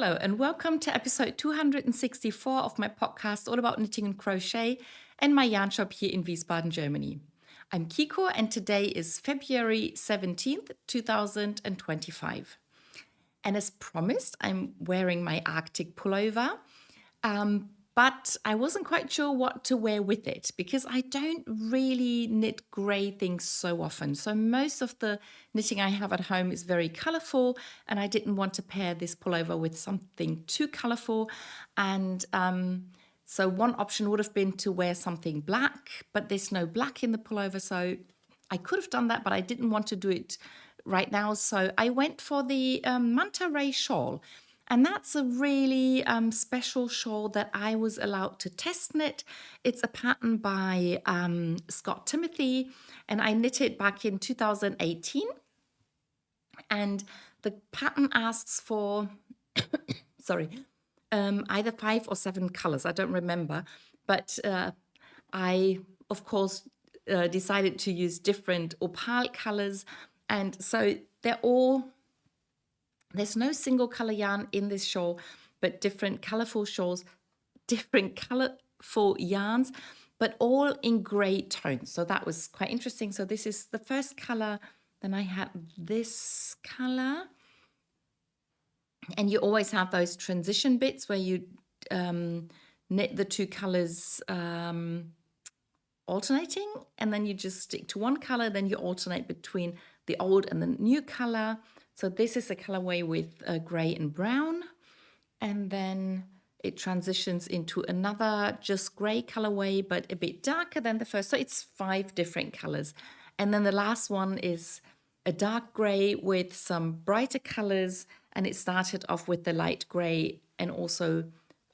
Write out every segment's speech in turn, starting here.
Hello and welcome to episode 264 of my podcast all about knitting and crochet and my yarn shop here in Wiesbaden, Germany. I'm Kiko and today is February 17th, 2025. And as promised, I'm wearing my Arctic pullover, but I wasn't quite sure what to wear with it because I don't really knit grey things so often. So most of the knitting I have at home is very colourful, and I didn't want to pair this pullover with something too colourful. And so one option would have been to wear something black, but there's no black in the pullover, so I could have done that, but I didn't want to do it right now. So I went for the Manta Ray shawl. And that's a really special shawl that I was allowed to test knit. It's a pattern by Scott Timothy, and I knit it back in 2018. And the pattern asks for, either 5 or 7 colors. I don't remember. But I, of course, decided to use different opal colors. And so there's no single color yarn in this shawl, but different colorful shawls, different colorful yarns, but all in gray tones. So that was quite interesting. So this is the first color. Then I had this color. And you always have those transition bits where you knit the two colors alternating, and then you just stick to one color, then you alternate between the old and the new color. So this is a colorway with gray and brown, and then it transitions into another just gray colorway, but a bit darker than the first. So it's 5 different colors. And then the last one is a dark gray with some brighter colors, and it started off with the light gray and also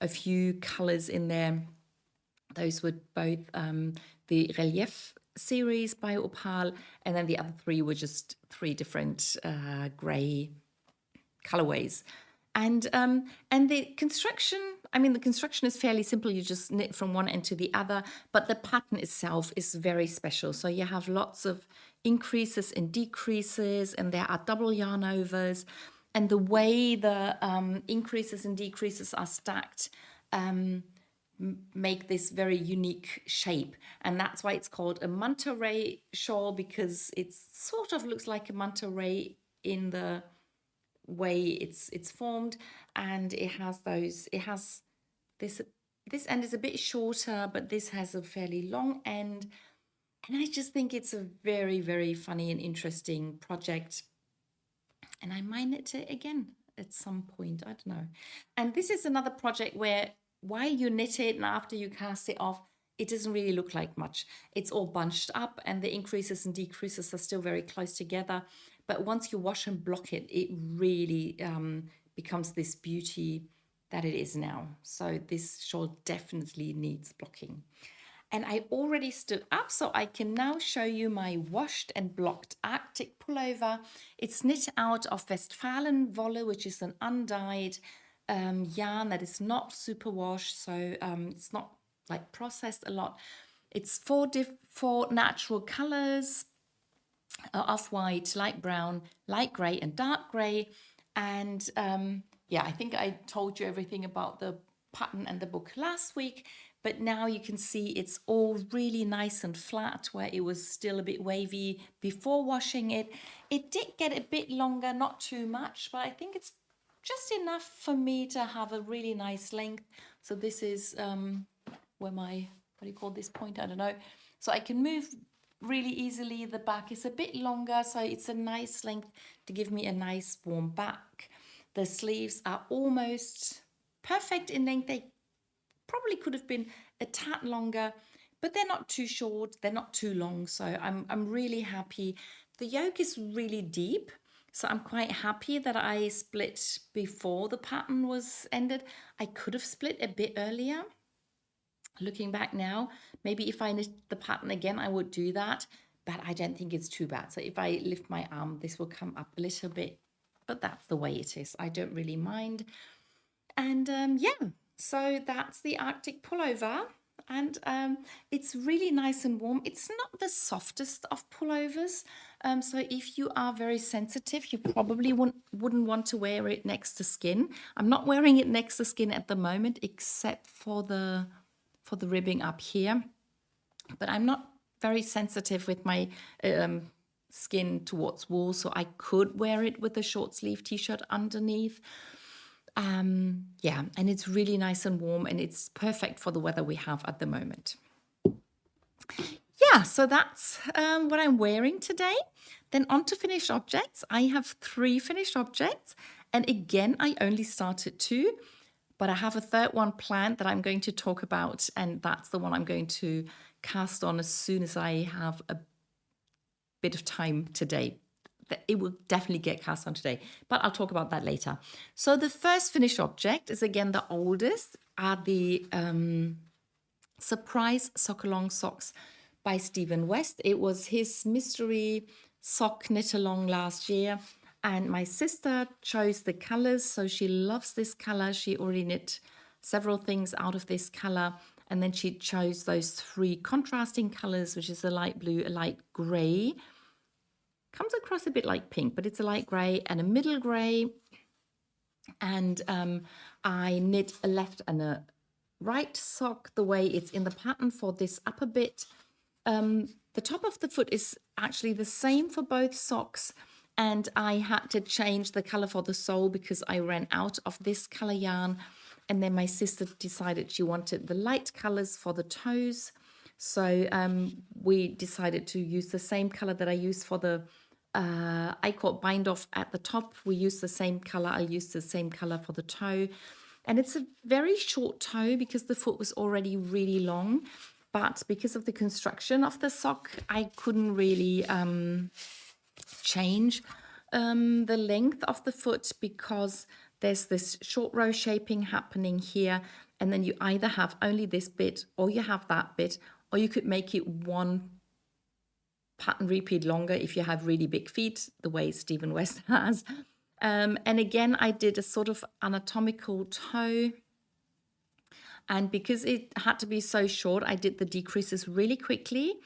a few colors in there. Those were both the Relief series by Opal, and then the other 3 were just 3 different gray colorways. And the construction, the construction is fairly simple. You just knit from one end to the other, but the pattern itself is very special. So you have lots of increases and decreases, and there are double yarn overs, and the way the increases and decreases are stacked make this very unique shape, and that's why it's called a Manta Ray shawl, because it sort of looks like a manta ray in the way it's formed. And it has this end is a bit shorter, but this has a fairly long end, and I just think it's a very, very funny and interesting project, and I might knit it again at some point, I don't know. And this is another project where while you knit it and after you cast it off, it doesn't really look like much. It's all bunched up, and the increases and decreases are still very close together. But once you wash and block it, it really becomes this beauty that it is now. So this shawl definitely needs blocking. And I already stood up, so I can now show you my washed and blocked Arctic pullover. It's knit out of Westfalen Wolle, which is an undyed yarn that is not super washed, so it's not like processed a lot. It's 4 natural colors: off-white, light brown, light gray, and dark gray. And I think I told you everything about the pattern and the book last week, but now you can see it's all really nice and flat, where it was still a bit wavy before washing it. It did get a bit longer, not too much, but I think it's just enough for me to have a really nice length. So this is where my, what do you call this point? I don't know. So I can move really easily. The back is a bit longer, so it's a nice length to give me a nice warm back. The sleeves are almost perfect in length. They probably could have been a tad longer, but they're not too short, they're not too long. So I'm really happy. The yoke is really deep, so I'm quite happy that I split before the pattern was ended. I could have split a bit earlier. Looking back now, maybe if I knit the pattern again, I would do that, but I don't think it's too bad. So if I lift my arm, this will come up a little bit, but that's the way it is. I don't really mind. And so that's the Arctic pullover. and it's really nice and warm. It's not the softest of pullovers, so if you are very sensitive, you probably wouldn't want to wear it next to skin. I'm not wearing it next to skin at the moment, except for the ribbing up here, but I'm not very sensitive with my skin towards wool, so I could wear it with a short sleeve t-shirt underneath. Yeah, and it's really nice and warm, and it's perfect for the weather we have at the moment. Yeah, so that's what I'm wearing today. Then on to finished objects. I have 3 finished objects, and again, I only started 2, but I have a third one planned that I'm going to talk about, and that's the one I'm going to cast on as soon as I have a bit of time today. It will definitely get cast on today, but I'll talk about that later. So the first finished object is again the oldest, are the Surprise Sockalong socks by Stephen West. It was his mystery sock Knitalong last year, and my sister chose the colors, so she loves this color. She already knit several things out of this color, and then she chose those 3 contrasting colors, which is a light blue, a light gray. Comes across a bit like pink, but it's a light gray and a middle gray. And I knit a left and a right sock the way it's in the pattern for this upper bit. The top of the foot is actually the same for both socks, and I had to change the color for the sole because I ran out of this color yarn, and then my sister decided she wanted the light colors for the toes. So we decided to use the same color that I used for the I-cord bind off at the top. We used the same color. I used the same color for the toe. And it's a very short toe because the foot was already really long. But because of the construction of the sock, I couldn't really change the length of the foot because there's this short row shaping happening here. And then you either have only this bit or you have that bit, or you could make it one pattern repeat longer if you have really big feet, the way Stephen West has. And again, I did a sort of anatomical toe. And because it had to be so short, I did the decreases really quickly.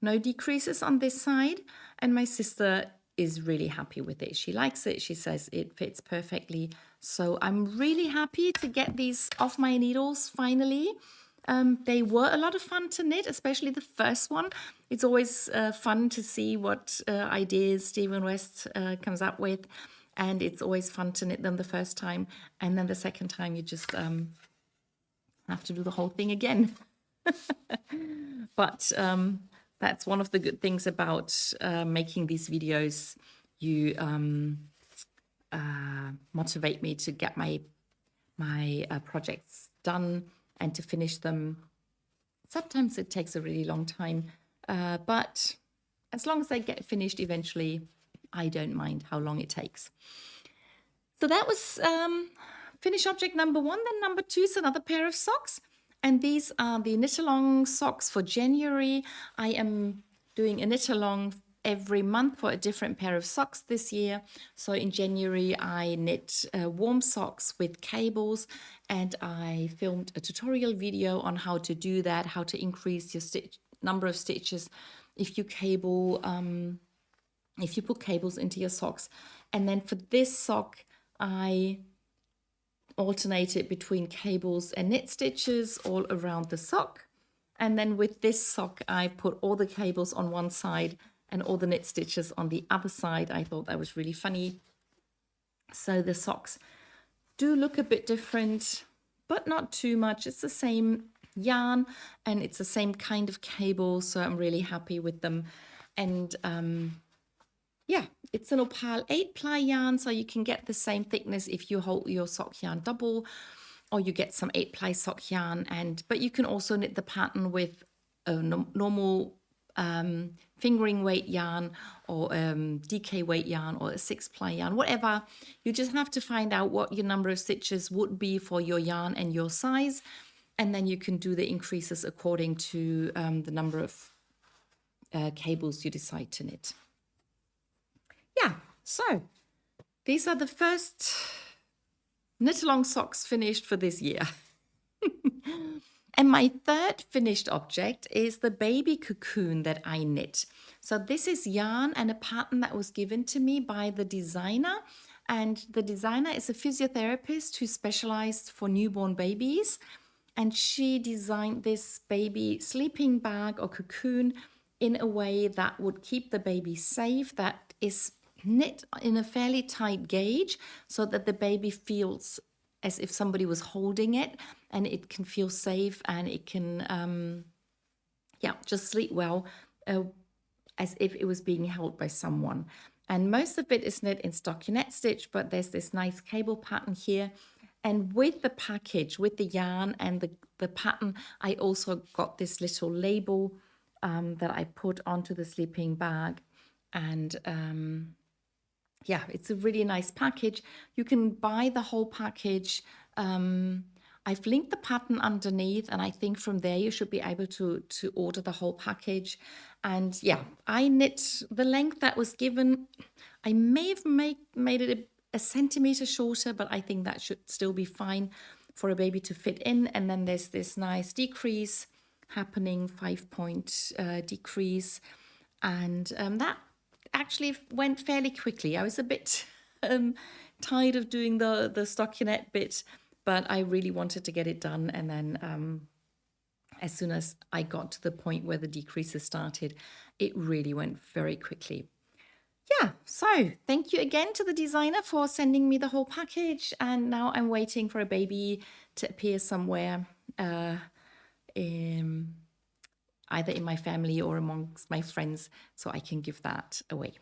No decreases on this side. And my sister is really happy with it. She likes it. She says it fits perfectly. So I'm really happy to get these off my needles finally. They were a lot of fun to knit, especially the first one. It's always fun to see what ideas Stephen West comes up with, and it's always fun to knit them the first time, and then the second time you just have to do the whole thing again. But that's one of the good things about making these videos. You motivate me to get my projects done and to finish them. Sometimes it takes a really long time, but as long as they get finished eventually, I don't mind how long it takes. So that was finish object number 1. Then number 2 is another pair of socks, and these are the Knitalong socks for January. I am doing a Knitalong every month for a different pair of socks this year. So in January, I knit warm socks with cables, and I filmed a tutorial video on how to do that, how to increase your number of stitches if you cable, if you put cables into your socks. And then for this sock, I alternated between cables and knit stitches all around the sock. And then with this sock, I put all the cables on one side and all the knit stitches on the other side. I thought that was really funny. So the socks do look a bit different, but not too much. It's the same yarn and it's the same kind of cable, so I'm really happy with them. And yeah, it's an Mkal 8-ply yarn, so you can get the same thickness if you hold your sock yarn double, or you get some 8-ply sock yarn. But you can also knit the pattern with a normal fingering weight yarn or DK weight yarn or a 6-ply yarn, whatever. You just have to find out what your number of stitches would be for your yarn and your size, and then you can do the increases according to the number of cables you decide to knit. Yeah, so these are the first Knitalong socks finished for this year. And my third finished object is the baby cocoon that I knit. So this is yarn and a pattern that was given to me by the designer. And the designer is a physiotherapist who specialized for newborn babies. And she designed this baby sleeping bag or cocoon in a way that would keep the baby safe, that is knit in a fairly tight gauge so that the baby feels as if somebody was holding it, and it can feel safe, and it can just sleep well as if it was being held by someone. And most of it is knit in stockinette stitch, but there's this nice cable pattern here. And with the package, with the yarn and the pattern, I also got this little label that I put onto the sleeping bag. And it's a really nice package. You can buy the whole package. I've linked the pattern underneath, and I think from there you should be able to order the whole package. And I knit the length that was given. I may have made it a centimeter shorter, but I think that should still be fine for a baby to fit in. And then there's this nice decrease happening, 5-point decrease. And that actually went fairly quickly. I was a bit tired of doing the stockinette bit, but I really wanted to get it done. And then as soon as I got to the point where the decreases started, it really went very quickly. So thank you again to the designer for sending me the whole package. And now I'm waiting for a baby to appear somewhere, either in my family or amongst my friends, so I can give that away.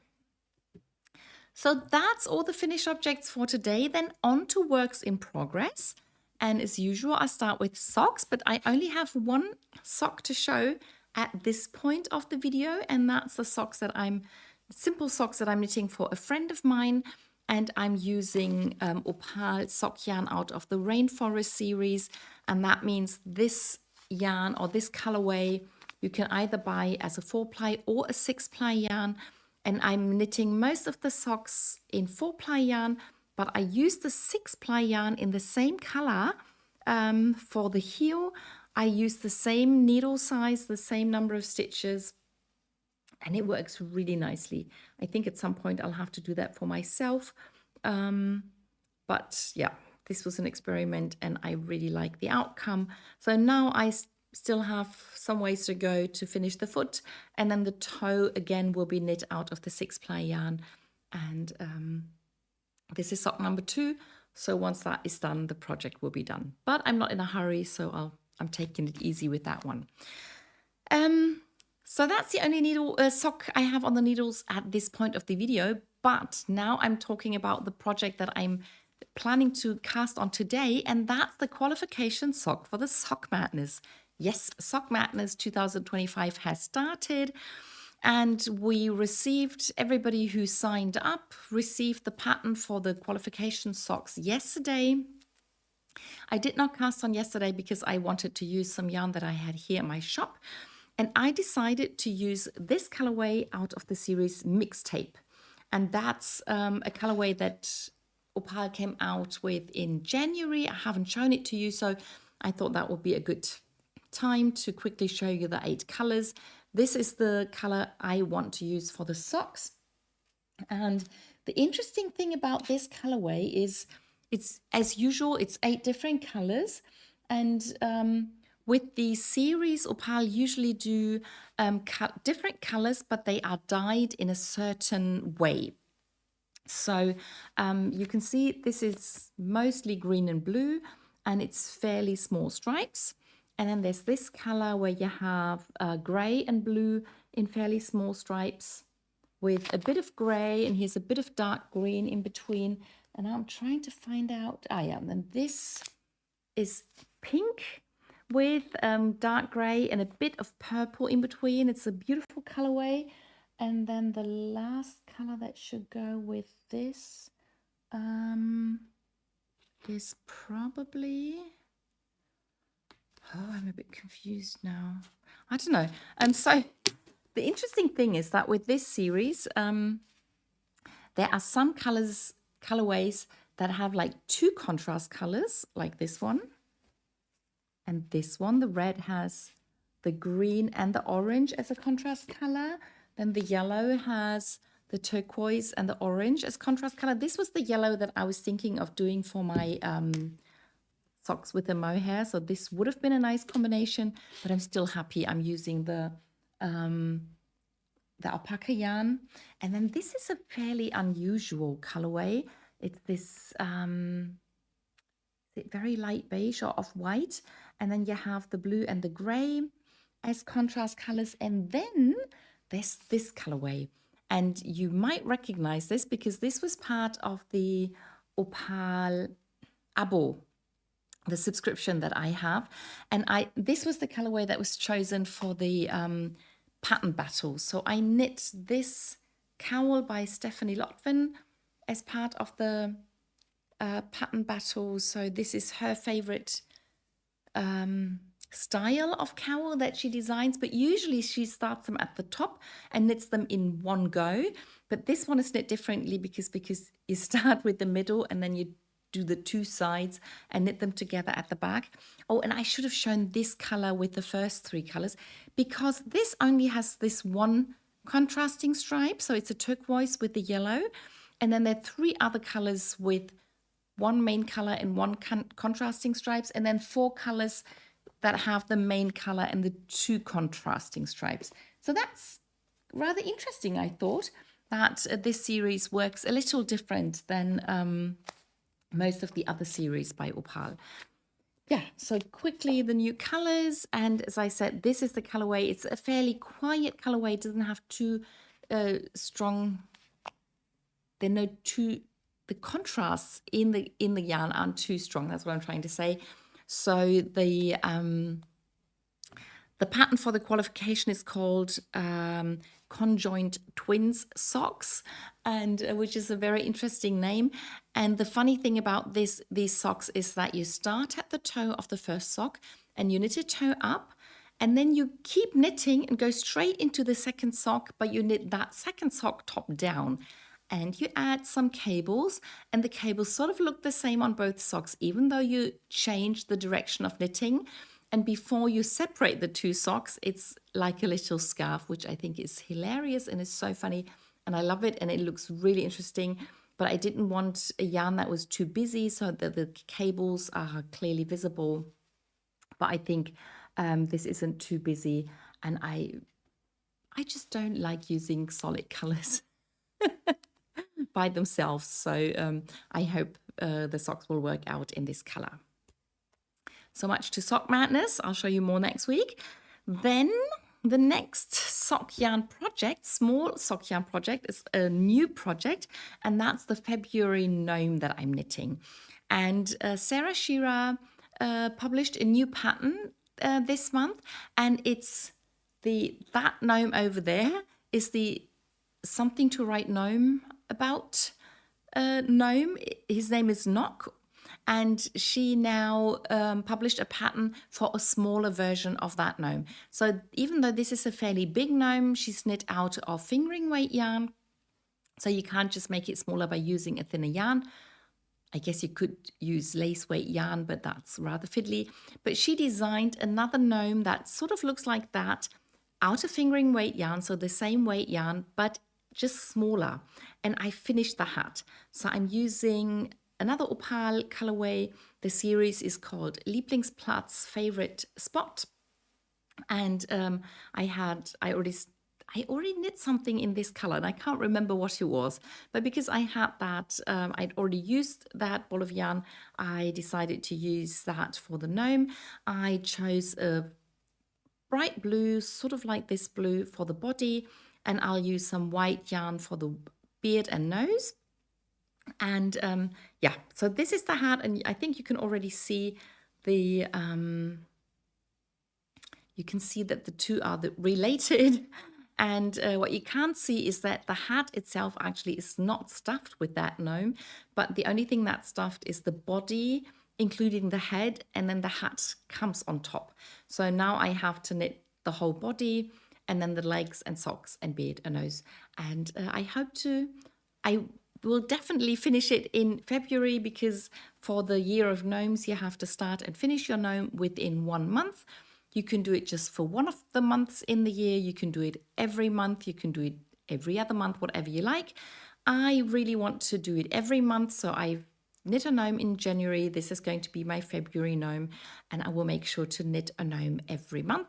So that's all the finished objects for today. Then on to works in progress. And as usual, I start with socks, but I only have one sock to show at this point of the video. And that's the simple socks that I'm knitting for a friend of mine. And I'm using opal sock yarn out of the Rainforest series. And that means this yarn or this colorway you can either buy as a 4-ply or a 6-ply yarn. And I'm knitting most of the socks in 4-ply yarn, but I use the 6-ply yarn in the same color for the heel. I use the same needle size, the same number of stitches, and it works really nicely. I think at some point I'll have to do that for myself. But this was an experiment and I really like the outcome. So now I still have some ways to go to finish the foot, and then the toe again will be knit out of the 6-ply yarn. And this is sock number 2. So once that is done, the project will be done. But I'm not in a hurry, so I'm taking it easy with that one. So that's the only sock I have on the needles at this point of the video. But now I'm talking about the project that I'm planning to cast on today, and that's the qualification sock for the Sock Madness. Yes, Sock Madness 2025 has started, and everybody who signed up received the pattern for the qualification socks yesterday. I did not cast on yesterday because I wanted to use some yarn that I had here in my shop, and I decided to use this colorway out of the series Mixtape. And that's a colorway that Opal came out with in January. I haven't shown it to you, so I thought that would be a good time to quickly show you the 8 colors. This is the color I want to use for the socks. And the interesting thing about this colorway is it's, as usual, it's 8 different colors. And with the series, Opal usually do different colors, but they are dyed in a certain way. So you can see this is mostly green and blue, and it's fairly small stripes. And then there's this color where you have gray and blue in fairly small stripes with a bit of gray, and here's a bit of dark green in between. And I'm trying to find out, and then this is pink with dark gray and a bit of purple in between. It's a beautiful colorway. And then the last color that should go with this is probably... Oh, I'm a bit confused now. I don't know. So the interesting thing is that with this series, there are some colorways that have like 2 contrast colors, like this one. And this one, the red has the green and the orange as a contrast color. Then the yellow has the turquoise and the orange as contrast color. This was the yellow that I was thinking of doing for my socks with the mohair. So this would have been a nice combination, but I'm still happy I'm using the alpaca yarn. And then this is a fairly unusual colorway. It's this very light beige or off-white. And then you have the blue and the gray as contrast colors. And then there's this colorway. And you might recognize this because this was part of the Opal Abo, the subscription that I have. And this was the colorway that was chosen for the pattern battle. So I knit this cowl by Stephanie Lotvin as part of the pattern battle. So this is her favorite style of cowl that she designs, but usually she starts them at the top and knits them in one go. But this one is knit differently because you start with the middle and then you do the two sides and knit them together at the back. Oh, and I should have shown this color with the first three colors because this only has this one contrasting stripe. So it's a turquoise with the yellow. And then there are three other colors with one main color and one contrasting stripes, and then four colors that have the main color and the two contrasting stripes. So that's rather interesting, I thought, that this series works a little different than most of the other series by Opal. Yeah, so quickly the new colors, and as I said, this is the colorway. It's a fairly quiet colorway. It doesn't have too strong, the contrasts in the yarn aren't too strong. That's what I'm trying to say. So the pattern for the qualification is called Conjoined Twins Socks, and which is a very interesting name. And the funny thing about these socks is that you start at the toe of the first sock and you knit a toe up, and then you keep knitting and go straight into the second sock, but you knit that second sock top down. And you add some cables, and the cables sort of look the same on both socks, even though you change the direction of knitting. And before you separate the two socks, it's like a little scarf, which I think is hilarious and is so funny. And I love it, and it looks really interesting. But I didn't want a yarn that was too busy, so that the cables are clearly visible. But I think this isn't too busy, and I just don't like using solid colors by themselves. So I hope the socks will work out in this color. So much to sock madness. I'll show you more next week. Then the next sock yarn project, small sock yarn project, is a new project, and that's the February gnome that I'm knitting. And Sarah Shearer published a new pattern this month, and it's that gnome over there is the something to write gnome about gnome. His name is Gnock, and she now published a pattern for a smaller version of that gnome. So even though this is a fairly big gnome, she's knit out of fingering weight yarn, so you can't just make it smaller by using a thinner yarn. I guess you could use lace weight yarn, but that's rather fiddly. But she designed another gnome that sort of looks like that out of fingering weight yarn, so the same weight yarn, but just smaller. And I finished the hat. So I'm using another Opal colorway. The series is called Lieblingsplatz Favorite Spot. And I already knit something in this color, and I can't remember what it was. But because I had that, I'd already used that ball of yarn, I decided to use that for the gnome. I chose a bright blue, sort of like this blue, for the body, and I'll use some white yarn for the beard and nose. And yeah, so this is the hat, and I think you can already see the you can see that the two are related. And what you can't see is that the hat itself actually is not stuffed with that gnome, but the only thing that's stuffed is the body, including the head, and then the hat comes on top. So now I have to knit the whole body, and then the legs and socks and beard and nose. And I will definitely finish it in February, because for the year of gnomes, you have to start and finish your gnome within 1 month. You can do it just for one of the months in the year. You can do it every month. You can do it every other month, whatever you like. I really want to do it every month, so I've knit a gnome in January. This is going to be my February gnome, and I will make sure to knit a gnome every month.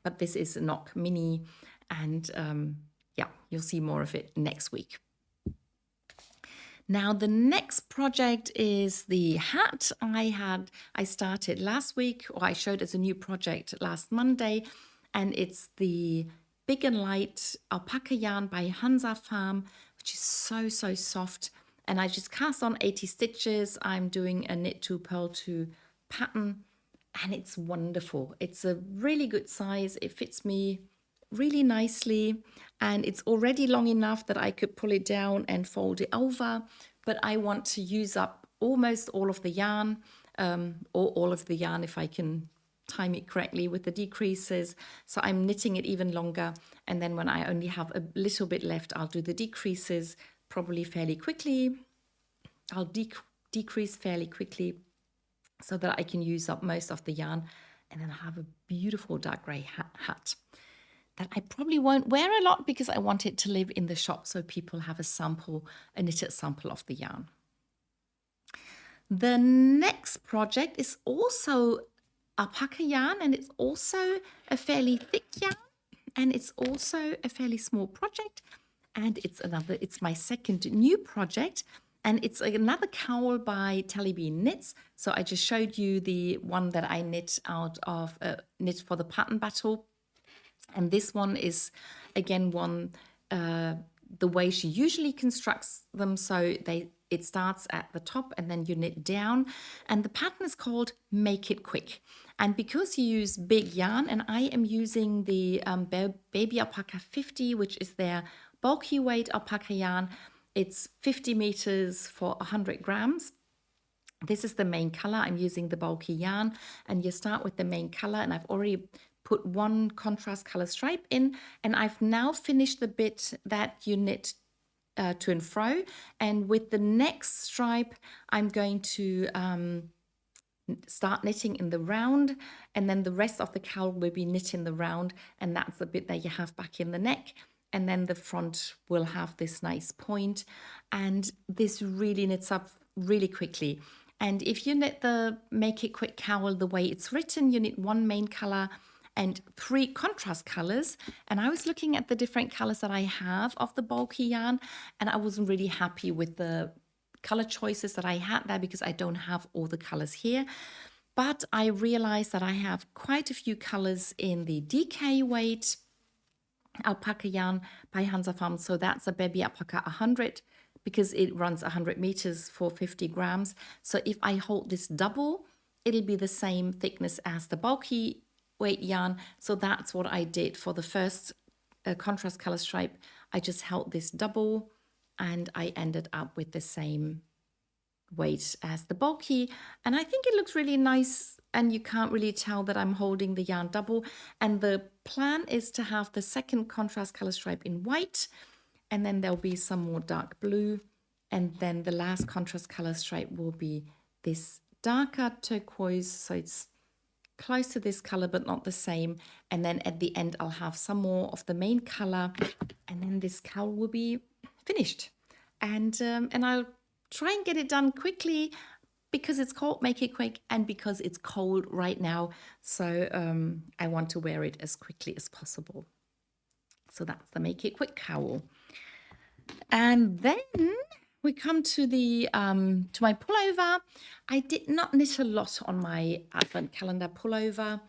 But this is a Gnock mini, and yeah, you'll see more of it next week. Now the next project is the hat I started last week, or I showed as a new project last Monday, and it's the Big and Light alpaca yarn by Hansa Farm, which is so soft. And I just cast on 80 stitches. I'm doing a knit to purl to pattern, and it's wonderful. It's a really good size. It fits me really nicely, and it's already long enough that I could pull it down and fold it over, but I want to use up almost all of the yarn, or all of the yarn if I can time it correctly with the decreases. So I'm knitting it even longer, and then when I only have a little bit left, I'll do the decreases probably fairly quickly. I'll decrease fairly quickly so that I can use up most of the yarn, and then I have a beautiful dark grey hat that I probably won't wear a lot because I want it to live in the shop so people have a knitted sample of the yarn. The next project is also alpaca yarn, and it's also a fairly thick yarn, and it's also a fairly small project, and it's my second new project, and it's another cowl by Telly Bean Knits. So I just showed you the one that I knit out of knit for the pattern battle. And this one is, again, the way she usually constructs them. So it starts at the top and then you knit down. And the pattern is called Make It Quick. And because you use big yarn, and I am using the Baby Alpaca 50, which is their bulky weight alpaca yarn. It's 50 meters for 100 grams. This is the main color. I'm using the bulky yarn, and you start with the main color, and I've already put one contrast color stripe in, and I've now finished the bit that you knit to and fro. And with the next stripe, I'm going to start knitting in the round, and then the rest of the cowl will be knit in the round, and that's the bit that you have back in the neck. And then the front will have this nice point, and this really knits up really quickly. And if you knit the Make It Quick cowl the way it's written, you knit one main color and 3 contrast colors. And I was looking at the different colors that I have of the bulky yarn, and I wasn't really happy with the color choices that I had there because I don't have all the colors here. But I realized that I have quite a few colors in the DK weight alpaca yarn by Hansa Farm. So that's a Baby Alpaca 100, because it runs 100 meters for 50 grams. So if I hold this double, it'll be the same thickness as the bulky weight yarn. So that's what I did for the first contrast color stripe. I just held this double, and I ended up with the same weight as the bulky, and I think it looks really nice, and you can't really tell that I'm holding the yarn double. And the plan is to have the second contrast color stripe in white, and then there'll be some more dark blue, and then the last contrast color stripe will be this darker turquoise, so it's close to this color but not the same. And then at the end I'll have some more of the main color, and then this cowl will be finished. And I'll try and get it done quickly because it's called Make It Quick, and because it's cold right now. So I want to wear it as quickly as possible. So that's the Make It Quick cowl. And then we come to the to my pullover. I did not knit a lot on my advent calendar pullover.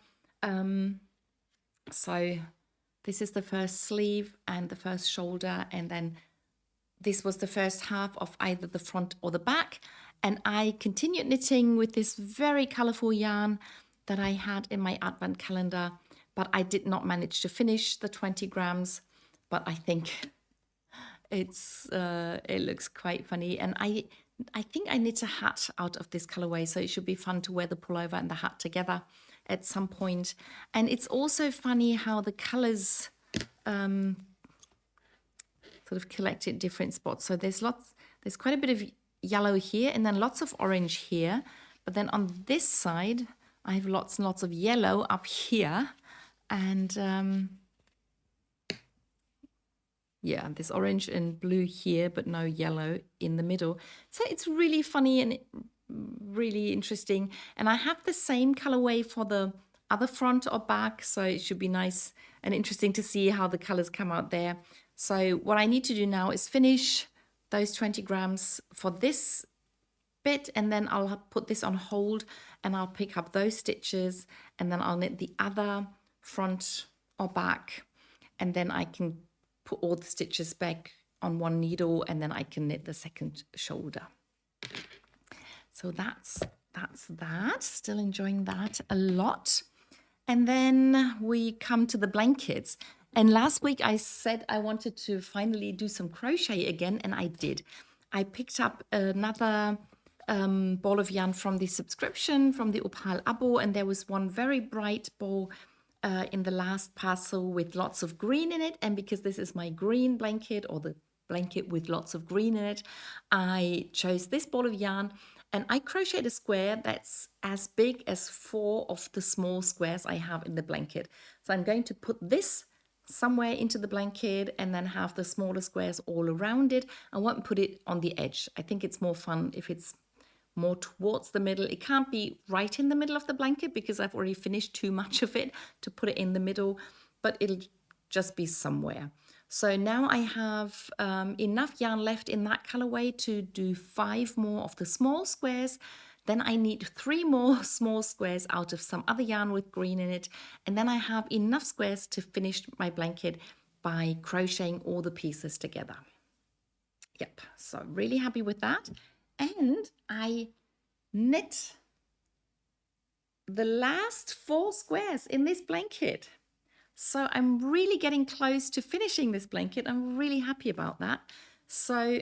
So this is the first sleeve and the first shoulder, and then this was the first half of either the front or the back. And I continued knitting with this very colorful yarn that I had in my advent calendar, but I did not manage to finish the 20 grams. But I think it looks quite funny. And I think I knit a hat out of this colorway, so it should be fun to wear the pullover and the hat together at some point. And it's also funny how the colors sort of collected different spots. So there's quite a bit of yellow here and then lots of orange here. But then on this side, I have lots and lots of yellow up here. And yeah, there's orange and blue here, but no yellow in the middle. So it's really funny and really interesting. And I have the same colorway for the other front or back, so it should be nice and interesting to see how the colors come out there. So what I need to do now is finish those 20 grams for this bit, and then I'll put this on hold and I'll pick up those stitches, and then I'll knit the other front or back, and then I can put all the stitches back on one needle, and then I can knit the second shoulder. So that's that. Still enjoying that a lot. And then we come to the blankets. And last week I said I wanted to finally do some crochet again, and I did. I picked up another ball of yarn from the subscription, from the Opal Abo, and there was one very bright ball in the last parcel with lots of green in it. And because this is my green blanket, or the blanket with lots of green in it, I chose this ball of yarn. And I crocheted a square that's as big as 4 of the small squares I have in the blanket. So I'm going to put this somewhere into the blanket and then have the smaller squares all around it. I won't put it on the edge. I think it's more fun if it's more towards the middle. It can't be right in the middle of the blanket because I've already finished too much of it to put it in the middle, but it'll just be somewhere. So now I have enough yarn left in that colorway to do 5 more of the small squares. Then I need 3 more small squares out of some other yarn with green in it. And then I have enough squares to finish my blanket by crocheting all the pieces together. Yep, so really happy with that. And I knit the last 4 squares in this blanket. So I'm really getting close to finishing this blanket. I'm really happy about that. So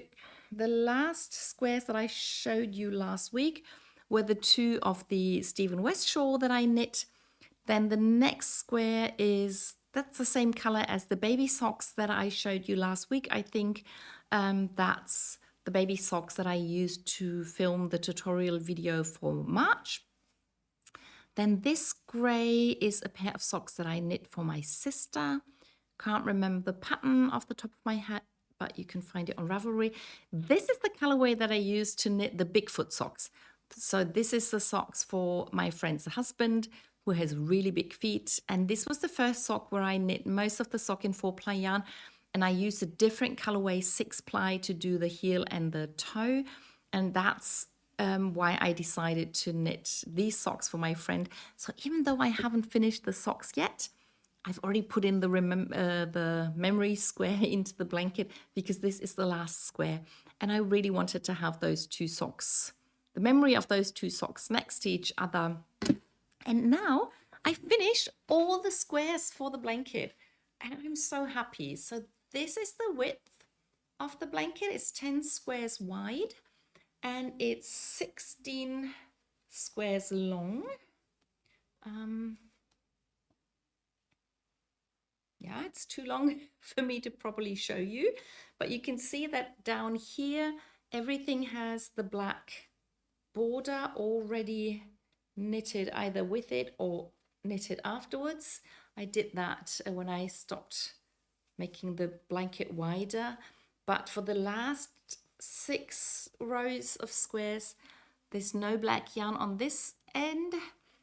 the last squares that I showed you last week were the 2 of the Stephen West shawl that I knit. Then the next square that's the same color as the baby socks that I showed you last week. I think that's the baby socks that I used to film the tutorial video for March. Then this grey is a pair of socks that I knit for my sister. Can't remember the pattern off the top of my head, but you can find it on Ravelry. This is the colorway that I used to knit the Bigfoot socks. So this is the socks for my friend's husband, who has really big feet. And this was the first sock where I knit most of the sock in 4-ply yarn. And I used a different colorway, 6-ply, to do the heel and the toe. And that's why I decided to knit these socks for my friend. So even though I haven't finished the socks yet, I've already put in the memory square into the blanket, because this is the last square. And I really wanted to have those 2 socks, the memory of those 2 socks next to each other. And now I finished all the squares for the blanket, and I'm so happy. So this is the width of the blanket. It's 10 squares wide. And it's 16 squares long. Yeah, it's too long for me to properly show you. But you can see that down here, everything has the black border already knitted either with it or knitted afterwards. I did that when I stopped making the blanket wider. But for the last 6 rows of squares, there's no black yarn on this end,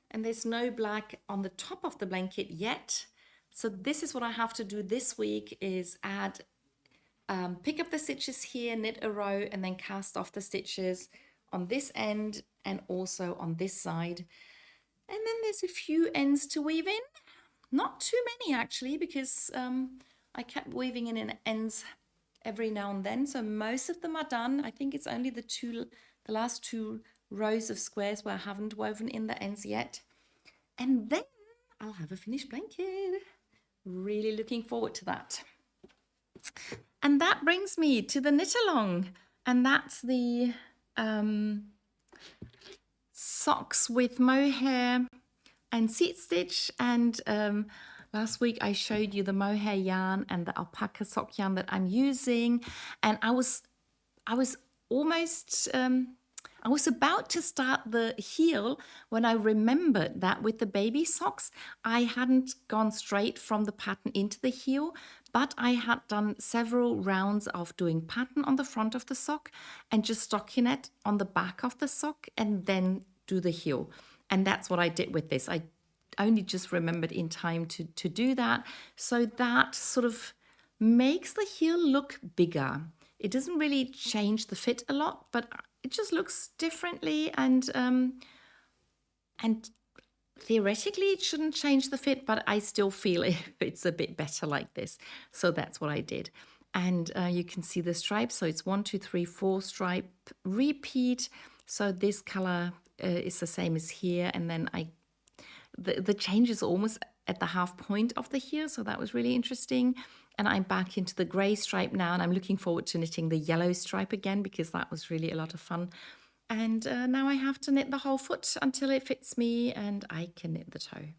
and there's no black on the top of the blanket yet. So this is what I have to do this week, is add, pick up the stitches here, knit a row, and then cast off the stitches on this end and also on this side. And then there's a few ends to weave in. Not too many actually, because I kept weaving in ends every now and then. So most of them are done. I think it's only the last 2 rows of squares where I haven't woven in the ends yet. And then I'll have a finished blanket. Really looking forward to that. And that brings me to the Knitalong. And that's the socks with mohair and seat stitch. And Last week I showed you the mohair yarn and the alpaca sock yarn that I'm using, and I was almost I was about to start the heel when I remembered that with the baby socks I hadn't gone straight from the pattern into the heel, but I had done several rounds of doing pattern on the front of the sock and just stockinette on the back of the sock and then do the heel. And that's what I did with this. I only just remembered in time to do that. So that sort of makes the heel look bigger. It doesn't really change the fit a lot, but it just looks differently, and theoretically it shouldn't change the fit, but I still feel it fits a bit better like this. So that's what I did. And you can see the stripes. So it's 1, 2, 3, 4 stripe repeat. So this color is the same as here, and then the change is almost at the half point of the heel, so that was really interesting. And I'm back into the grey stripe now, and I'm looking forward to knitting the yellow stripe again because that was really a lot of fun. And now I have to knit the whole foot until it fits me and I can knit the toe.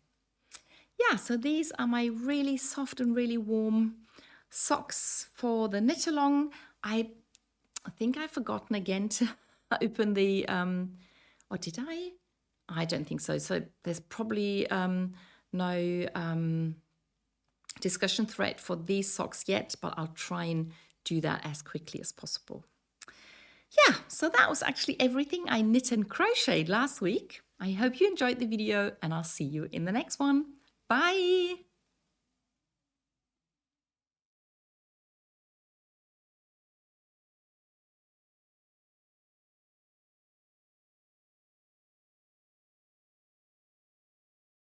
Yeah, so these are my really soft and really warm socks for the Knitalong. I think I've forgotten again to open the, or did I? I don't think so. So there's probably no discussion thread for these socks yet, but I'll try and do that as quickly as possible. Yeah, so that was actually everything I knit and crocheted last week. I hope you enjoyed the video, and I'll see you in the next one. Bye!